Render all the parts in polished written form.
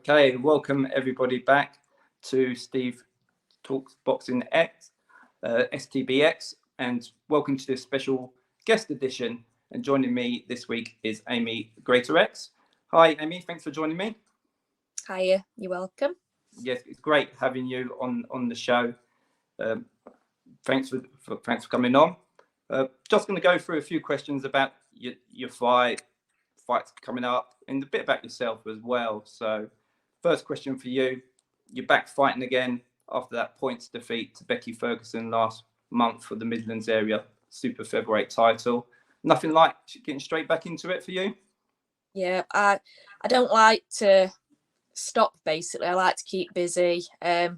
Okay, welcome everybody back to Steve Talks Boxing X, STBX, and welcome to this special guest edition. And joining me this week is Amy Greatorex. Hi, Amy. Thanks for joining me. Hiya. You're welcome. Yes, it's great having you on the show. Thanks for coming on. Just going to go through a few questions about your fights coming up, and a bit about yourself as well. So, first question for you: you're back fighting again after that points defeat to Becky Ferguson last month for the Midlands area super featherweight title. Nothing like getting straight back into it for you? Yeah, I don't like to stop. Basically, I like to keep busy. I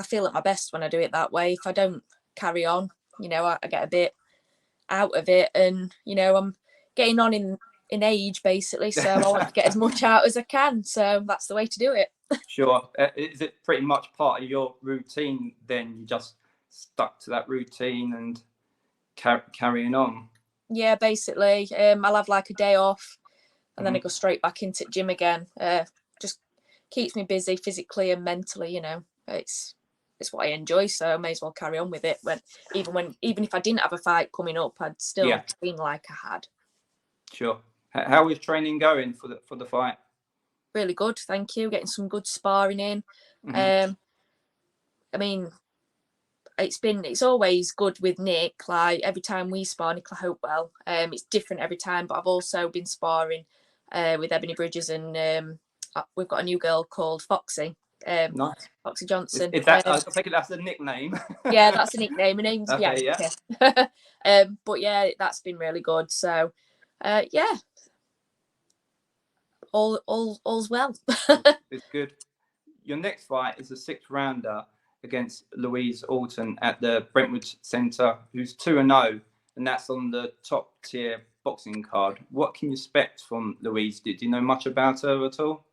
feel at my best when I do it that way. If I don't carry on, I get a bit out of it, and I'm getting on in age basically, so I want to get as much out as I can, so that's the way to do it. Sure. Is it pretty much part of your routine then? You just stuck to that routine and carrying on? Yeah, basically. I'll have like a day off and then I go straight back into the gym again. Just keeps me busy physically and mentally. It's what I enjoy, so I may as well carry on with it. Even if I didn't have a fight coming up, I'd still train like I had. Sure. How is training going for the fight? Really good, thank you. Getting some good sparring in. I mean, it's always good with Nick. Like every time we spar, Nicola Hopewell, it's different every time. But I've also been sparring with Ebony Bridges, and we've got a new girl called Foxy. Nice. Foxy Johnson. Is that? I think that's the nickname. Yeah, that's a nickname. Her name's okay, Bianca. But yeah, that's been really good. So, yeah, all's well. It's good. Your next fight is a 6th rounder against Louise Orton at the Brentwood Centre, who's 2-0, and that's on the top tier boxing card. What can you expect from Louise? Did you know much about her at all?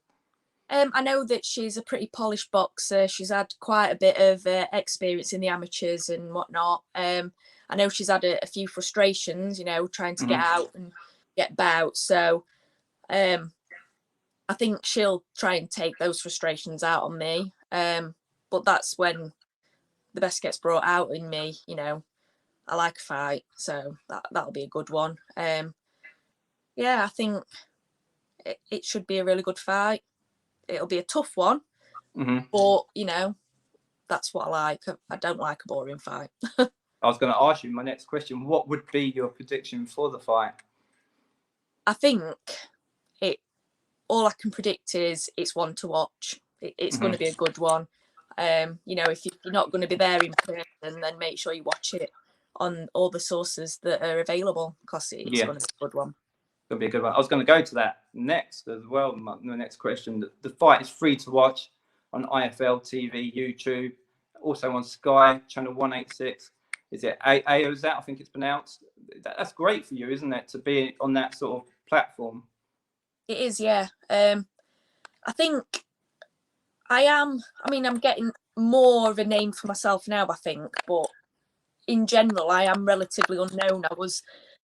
I know that she's a pretty polished boxer. She's had quite a bit of experience in the amateurs and whatnot. I know she's had a few frustrations, trying to get out and get bouts. So I think she'll try and take those frustrations out on me. But that's when the best gets brought out in me. I like a fight, so that'll be a good one. Yeah, I think it should be a really good fight. It'll be a tough one, but that's what I like. I don't like a boring fight. I was going to ask you my next question. What would be your prediction for the fight? I think all I can predict is it's one to watch. It's going to be a good one. If you're not going to be there in person, then make sure you watch it on all the sources that are available, because it's going to be a good one. It'll be a good one. I was going to go to that next as well. My next question. The fight is free to watch on IFL TV, YouTube, also on Sky, channel 186. Is it Ayozat? I think it's pronounced. That's great for you, isn't it, to be on that sort of platform? It is, yeah. I think I'm getting more of a name for myself now, I think, but in general, I am relatively unknown. I was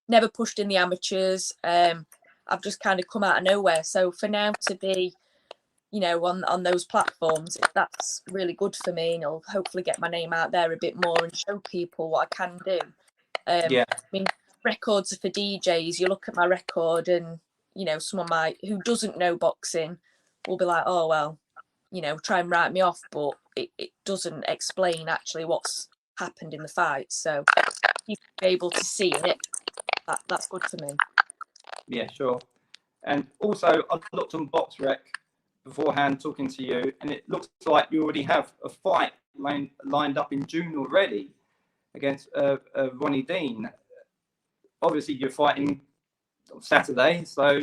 never pushed in the amateurs. I've just kind of come out of nowhere. So for now to be, on those platforms, that's really good for me, and it'll hopefully get my name out there a bit more and show people what I can do. I mean, records are for DJs. You look at my record, and someone who doesn't know boxing will be like, oh well, try and write me off, but it doesn't explain actually what's happened in the fight. So you be able to see it. That's good for me. Yeah, sure. And also, I looked on BoxRec beforehand talking to you, and it looks like you already have a fight lined up in June already against Ronnie Dean. Obviously, you're fighting on Saturday, so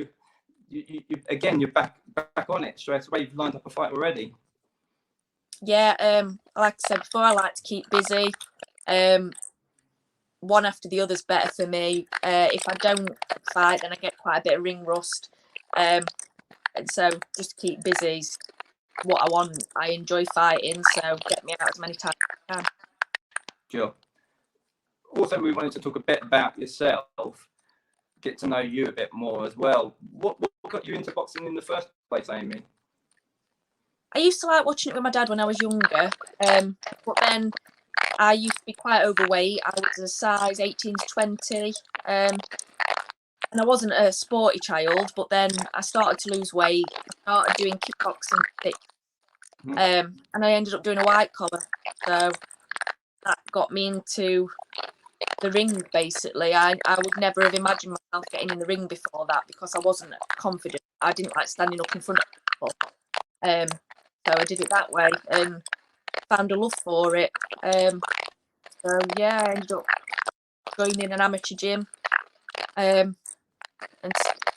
you're back on it straight away. You've lined up a fight already. Yeah, like I said before, I like to keep busy. One after the other's better for me. If I don't fight, then I get quite a bit of ring rust. And so just to keep busy is what I want. I enjoy fighting, so get me out as many times as I can. Sure. Also, we wanted to talk a bit about yourself, get to know you a bit more as well. What got you into boxing in the first fights, Amy? I used to like watching it with my dad when I was younger, but then I used to be quite overweight. I was a size 18 to 20, and I wasn't a sporty child, but then I started to lose weight. I started doing kickboxing, and I ended up doing a white collar. So that got me into the ring, basically. I would never have imagined myself getting in the ring before that because I wasn't confident. I didn't like standing up in front of people. So I did it that way and found a love for it. So yeah, I ended up going in an amateur gym. And I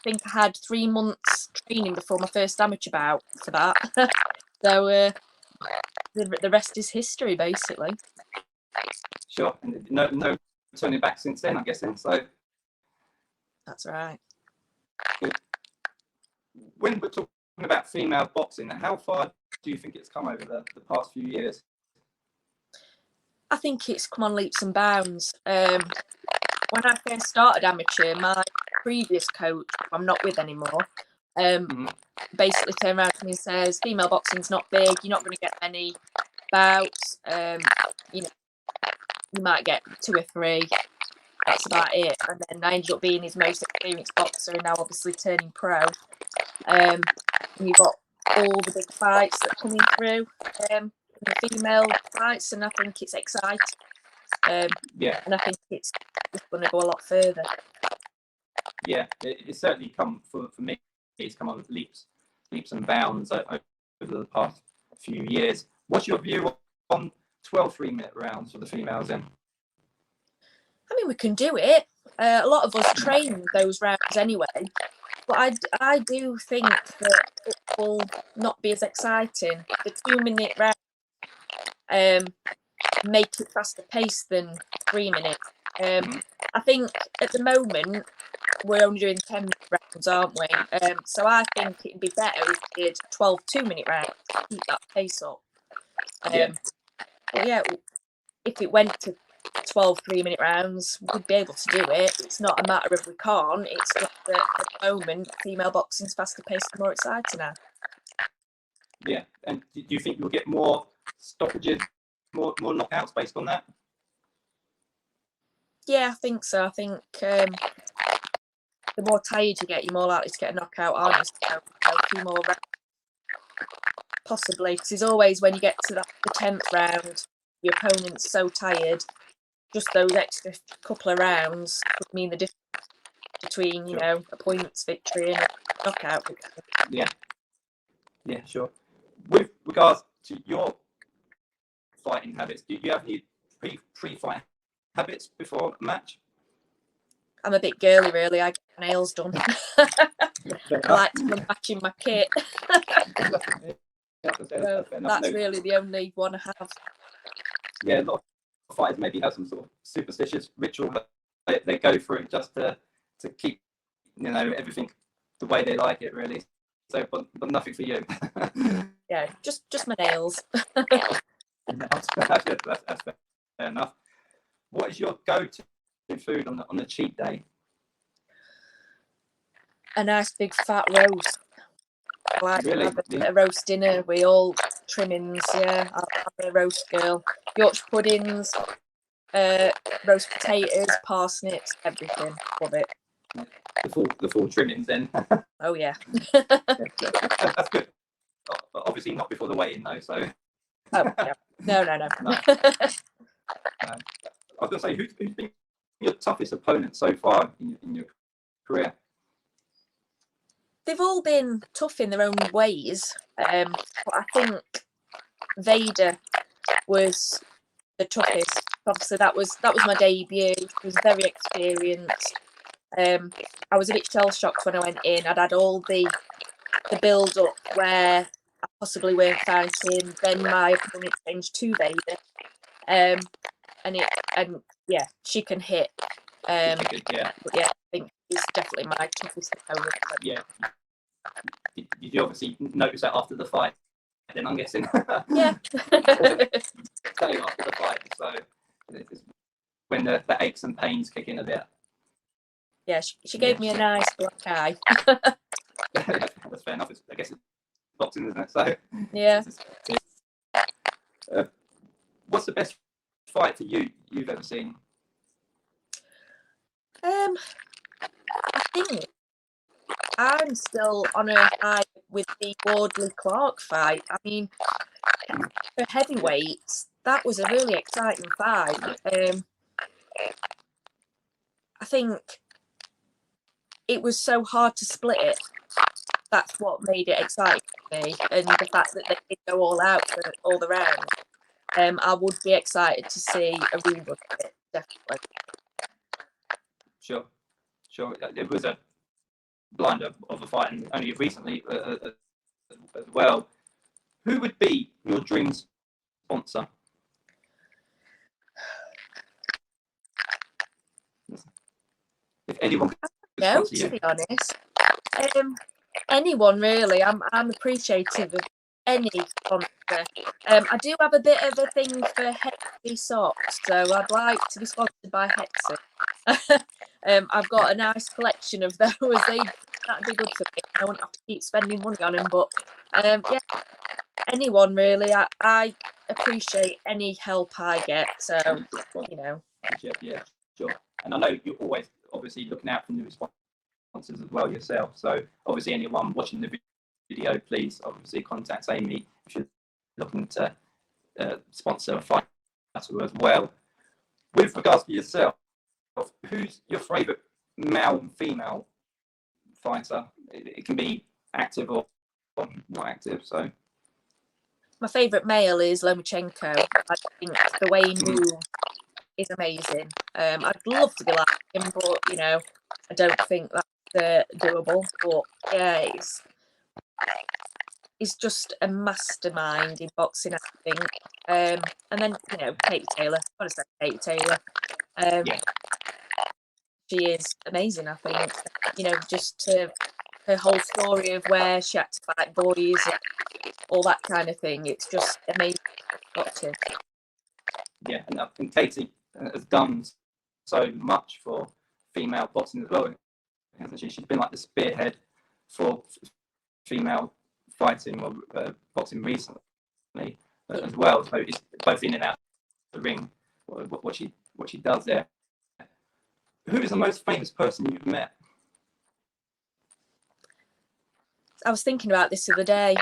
think I had 3 months training before my first amateur bout for that. So the rest is history, basically. Sure. And no turning back since then, I'm guessing. So That's right. When we're talking about female boxing, how far do you think it's come over the past few years? I think it's come on leaps and bounds. When I first started amateur, my previous coach, who I'm not with anymore, basically turned around to me and says, female boxing's not big, you're not going to get many bouts, you might get 2 or 3, that's about it. And then I ended up being his most experienced boxer and now obviously turning pro. And you've got all the big fights that are coming through, the female fights, and I think it's exciting. Yeah. And I think it's going to go a lot further. Yeah, it's certainly come for me. It's come on leaps and bounds over the past few years. What's your view on 12 3-minute rounds for the females then? I mean, we can do it. A lot of us train those rounds anyway, but I do think that it will not be as exciting. The 2-minute round make it faster paced than 3 minutes. I think at the moment we're only doing 10 rounds, aren't we? So I think it'd be better if we did 12 2-minute rounds to keep that pace up. But yeah, if it went to 12 3-minute rounds, we'd be able to do it. It's not a matter of we can't. It's just that at the moment, female boxing's faster paced and more exciting now. Yeah, and do you think you'll get more stoppages, more knockouts based on that? Yeah, I think so. I think the more tired you get, you're more likely to get a knockout, aren't you? So a few more rounds, possibly, because it's always when you get to the 10th round, your opponent's so tired. Just those extra couple of rounds could mean the difference between, you know, a points victory and a knockout victory. Yeah, sure. With regards to your fighting habits, do you have any pre-fight habits before a match? I'm a bit girly, really. I get my nails done. I like to come back in my kit. So that's really the only one I have. Yeah, a lot of fighters maybe have some sort of superstitious ritual that they go through just to keep, you know, everything the way they like it, really. So, but nothing for you. Yeah, just my nails. That's fair enough. What is your go-to food on the cheat day? A nice big fat roast. I like Really? to have a roast dinner with all trimmings. Yeah, I'm a roast girl. Yorkshire puddings, roast potatoes, parsnips, everything. Love it. The full trimmings then. Oh yeah. That's good. Obviously not before the weigh-in though. So. Oh yeah. No. No. I was going to say, who's been your toughest opponent so far in your career? They've all been tough in their own ways, but I think Vader was the toughest. Obviously, that was my debut. He was very experienced. I was a bit shell shocked when I went in. I'd had all the build up where I possibly weren't fighting. Then my opponent changed to Vader, and yeah, she can hit. But yeah, I think he's definitely my toughest opponent. Yeah. Did you obviously notice that after the fight? Then I'm guessing. Yeah. Staying after the fight, so it's when the aches and pains kick in a bit. Yeah, she gave me a nice black eye. That's that's fair enough. I guess it's boxing, isn't it? So Yeah. What's the best fight for you've ever seen? I think I'm still on a high with the Wardley Clark fight. I mean, for heavyweights, that was a really exciting fight. I think it was so hard to split it. That's what made it exciting for me, and the fact that they did go all out for all the rounds. I would be excited to see a rerun of it, definitely. Sure. It was a blinder of a fight, and only recently as well. Who would be your dream sponsor? If anyone could sponsor you. To be honest, anyone really. I'm appreciative of any sponsor. I do have a bit of a thing for Hexy socks, so I'd like to be sponsored by Hexy. I've got a nice collection of those. That'd be good for me. I wouldn't have to keep spending money on them, but yeah, anyone really. I appreciate any help I get. So you know. Yeah, sure. And I know you're always obviously looking out for new sponsors as well yourself. So obviously anyone watching the video, please obviously contact Amy if you're looking to sponsor a fight as well. With regards to yourself, who's your favourite male and female fighter? It can be active or not active. So my favourite male is Lomachenko. I think the way he moves is amazing. I'd love to be like him, but you know, I don't think that's doable. But yeah, he's just a mastermind in boxing, I think. And then you know, Katie Taylor. I want to say Katie Taylor. She is amazing. I think you know, just her whole story of where she had to fight boys and all that kind of thing. It's just amazing watching. Yeah, and I think Katie has done so much for female boxing as well, hasn't she? She's been like the spearhead for female fighting or boxing recently as well. So it's both in and out of the ring. What she does there. Who is the most famous person you've met? I was thinking about this the other day.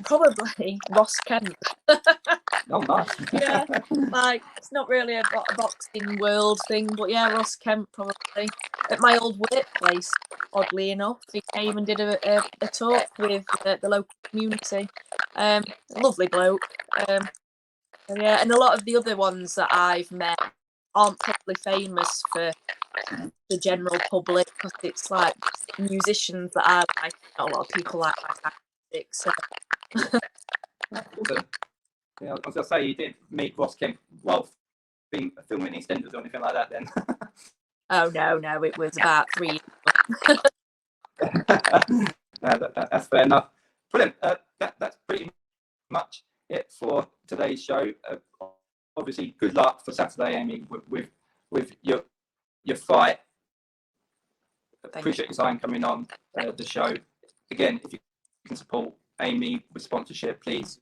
Probably Ross Kemp. Oh, nice. Yeah, like it's not really a boxing world thing, but yeah, Ross Kemp probably. At my old workplace, oddly enough, he came and did a talk with the local community. Lovely bloke. Yeah, and a lot of the other ones that I've met aren't probably famous for the general public because it's like musicians that I like. Not a lot of people like my music, so. Yeah, I was going to say you didn't meet Ross Kemp while filming EastEnders or anything like that then. Oh no, it was about 3 years No, that's fair enough. Brilliant. That's pretty much it for today's show. Obviously, good luck for Saturday, Amy, with your fight. Appreciate your time coming on the show. Again, if you can support Amy with sponsorship, please.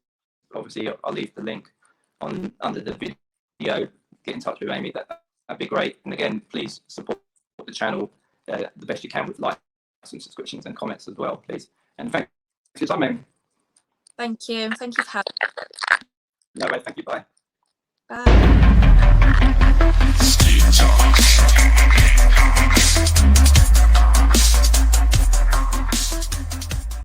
Obviously, I'll leave the link under the video. Get in touch with Amy. That'd be great. And again, please support the channel the best you can with likes and subscriptions and comments as well, please. And thanks for your time, Amy. Thank you. Thank you for having me. No way. Thank you. Bye. Bye.